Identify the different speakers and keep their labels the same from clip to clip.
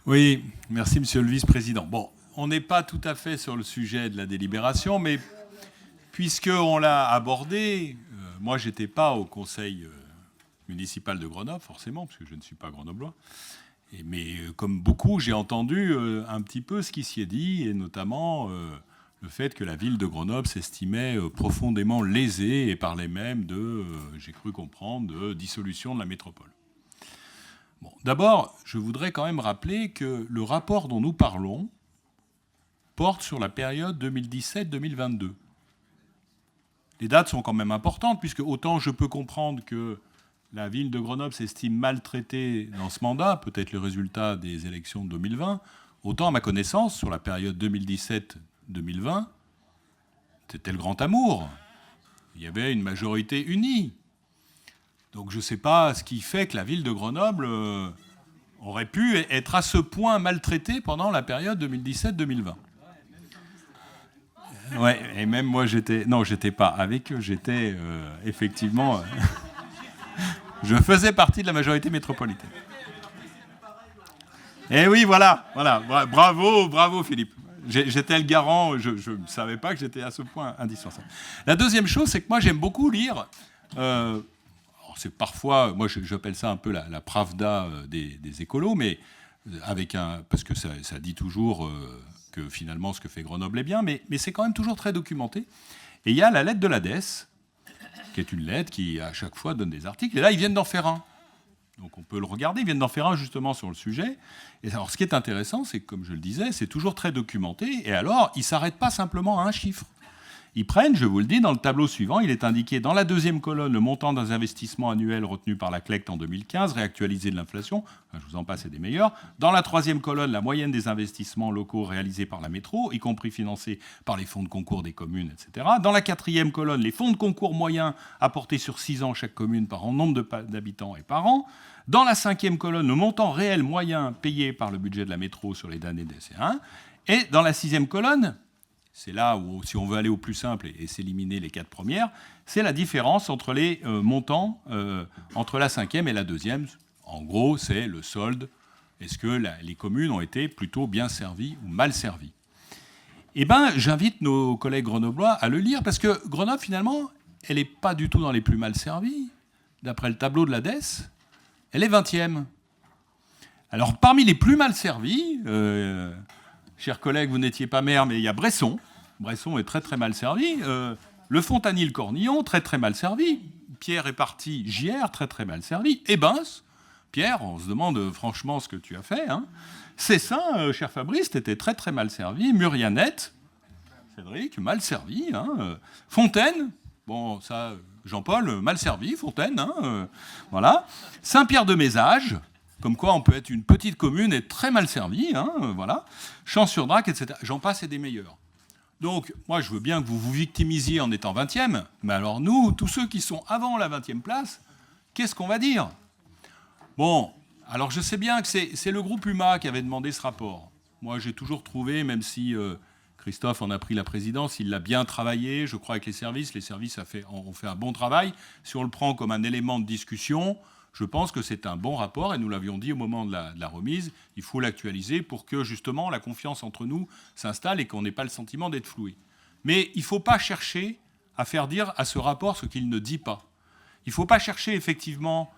Speaker 1: Oui, merci Monsieur le Vice-président. Bon, on n'est pas tout à fait sur le sujet de la délibération, mais puisqu'on l'a abordé, moi j'étais pas au conseil municipal de Grenoble, forcément, parce que je ne suis pas grenoblois. Mais comme beaucoup, j'ai entendu un petit peu ce qui s'y est dit, et notamment le fait que la ville de Grenoble s'estimait profondément lésée et parlait même de, j'ai cru comprendre, de dissolution de la métropole. Bon, d'abord, je voudrais quand même rappeler que le rapport dont nous parlons porte sur la période 2017-2022. Les dates sont quand même importantes, puisque autant je peux comprendre que la ville de Grenoble s'estime maltraitée dans ce mandat, peut-être le résultat des élections de 2020, autant à ma connaissance, sur la période 2017-2020, c'était le grand amour. Il y avait une majorité unie. Donc je ne sais pas ce qui fait que la ville de Grenoble aurait pu être à ce point maltraitée pendant la période 2017-2020. Ouais, et même moi j'étais... Non, j'étais pas avec eux, j'étais effectivement... je faisais partie de la majorité métropolitaine. Et oui, voilà. Bravo Philippe. J'étais le garant, je ne savais pas que j'étais à ce point indispensable. La deuxième chose, c'est que moi j'aime beaucoup lire... c'est parfois, moi j'appelle ça un peu la pravda des écolos, mais parce que ça dit toujours que finalement ce que fait Grenoble est bien, mais c'est quand même toujours très documenté. Et il y a la lettre de l'ADES, qui est une lettre qui à chaque fois donne des articles, et là ils viennent d'en faire un. Donc on peut le regarder, ils viennent d'en faire un justement sur le sujet. Et alors ce qui est intéressant, c'est que comme je le disais, c'est toujours très documenté, et alors ils ne s'arrêtent pas simplement à un chiffre. Ils prennent, je vous le dis, dans le tableau suivant, il est indiqué dans la deuxième colonne le montant des investissements annuels retenus par la CLECT en 2015, réactualisé de l'inflation, enfin, je vous en passe, c'est des meilleurs. Dans la troisième colonne, la moyenne des investissements locaux réalisés par la métro, y compris financés par les fonds de concours des communes, etc. Dans la quatrième colonne, les fonds de concours moyens apportés sur 6 ans chaque commune par nombre d'habitants et par an. Dans la cinquième colonne, le montant réel moyen payé par le budget de la métro sur les années DC1. Et dans la sixième colonne, c'est là où, si on veut aller au plus simple et s'éliminer les 4 premières, c'est la différence entre les montants entre la cinquième et la deuxième. En gros, c'est le solde. Est-ce que les communes ont été plutôt bien servies ou mal servies ? Eh bien, j'invite nos collègues grenoblois à le lire, parce que Grenoble, finalement, elle n'est pas du tout dans les plus mal servies. D'après le tableau de l'ADES, elle est 20e. Alors, parmi les plus mal servis... chers collègues, vous n'étiez pas maire, mais il y a Bresson. Bresson est très très mal servi. Le Fontanil-Cornillon, très très mal servi. Pierre est parti, JR, très très mal servi. Et Pierre, on se demande franchement ce que tu as fait. Hein. Cessin, cher Fabrice, t'étais très très mal servi. Murianette, Cédric, mal servi. Hein. Fontaine, bon ça, Jean-Paul, mal servi. Fontaine, hein, voilà. Saint-Pierre-de-Mézage, comme quoi on peut être une petite commune et très mal servie, hein, voilà. Champs-sur-Drac, etc. J'en passe et des meilleurs. Donc, moi, je veux bien que vous vous victimisiez en étant 20e, mais alors nous, tous ceux qui sont avant la 20e place, qu'est-ce qu'on va dire ? Bon, alors je sais bien que c'est le groupe UMA qui avait demandé ce rapport. Moi, j'ai toujours trouvé, même si Christophe en a pris la présidence, il l'a bien travaillé, je crois, avec les services ont fait un bon travail. Si on le prend comme un élément de discussion, je pense que c'est un bon rapport, et nous l'avions dit au moment de la remise, il faut l'actualiser pour que, justement, la confiance entre nous s'installe et qu'on n'ait pas le sentiment d'être floué. Mais il ne faut pas chercher à faire dire à ce rapport ce qu'il ne dit pas. Il ne faut pas chercher, effectivement,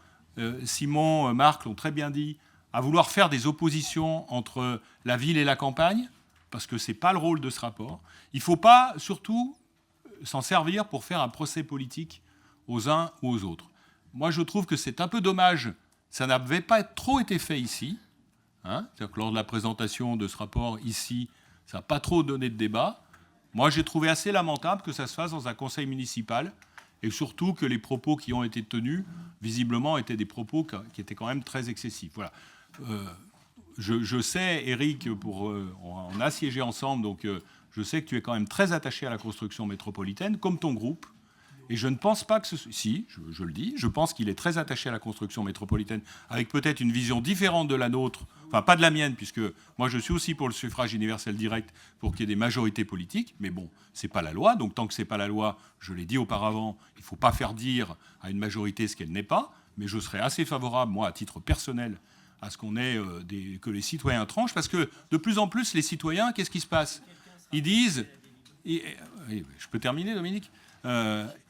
Speaker 1: Simon, Marc l'ont très bien dit, à vouloir faire des oppositions entre la ville et la campagne, parce que ce n'est pas le rôle de ce rapport. Il ne faut pas, surtout, s'en servir pour faire un procès politique aux uns ou aux autres. Moi, je trouve que c'est un peu dommage. Ça n'avait pas trop été fait ici. Hein, c'est-à-dire que lors de la présentation de ce rapport ici, ça n'a pas trop donné de débat. Moi, j'ai trouvé assez lamentable que ça se fasse dans un conseil municipal, et surtout que les propos qui ont été tenus, visiblement, étaient des propos qui étaient quand même très excessifs. Voilà. Je sais, Eric, on a siégé ensemble, donc je sais que tu es quand même très attaché à la construction métropolitaine, comme ton groupe. Et je ne pense pas que si, je le dis, je pense qu'il est très attaché à la construction métropolitaine, avec peut-être une vision différente de la nôtre, enfin pas de la mienne, puisque moi je suis aussi pour le suffrage universel direct, pour qu'il y ait des majorités politiques, mais bon, c'est pas la loi, donc tant que c'est pas la loi, je l'ai dit auparavant, il ne faut pas faire dire à une majorité ce qu'elle n'est pas, mais je serais assez favorable, moi, à titre personnel, à ce qu'on ait que les citoyens tranchent, parce que de plus en plus, les citoyens, qu'est-ce qui se passe? Ils disent... je peux terminer, Dominique?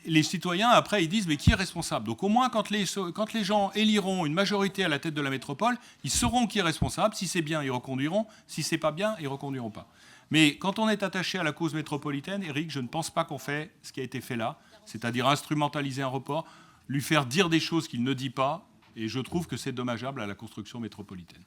Speaker 1: Les citoyens, après, ils disent, mais qui est responsable? Donc au moins, quand les gens éliront une majorité à la tête de la métropole, ils sauront qui est responsable. Si c'est bien, ils reconduiront. Si c'est pas bien, ils reconduiront pas. Mais quand on est attaché à la cause métropolitaine, Éric, je ne pense pas qu'on fait ce qui a été fait là, c'est-à-dire instrumentaliser un report, lui faire dire des choses qu'il ne dit pas, et je trouve que c'est dommageable à la construction métropolitaine.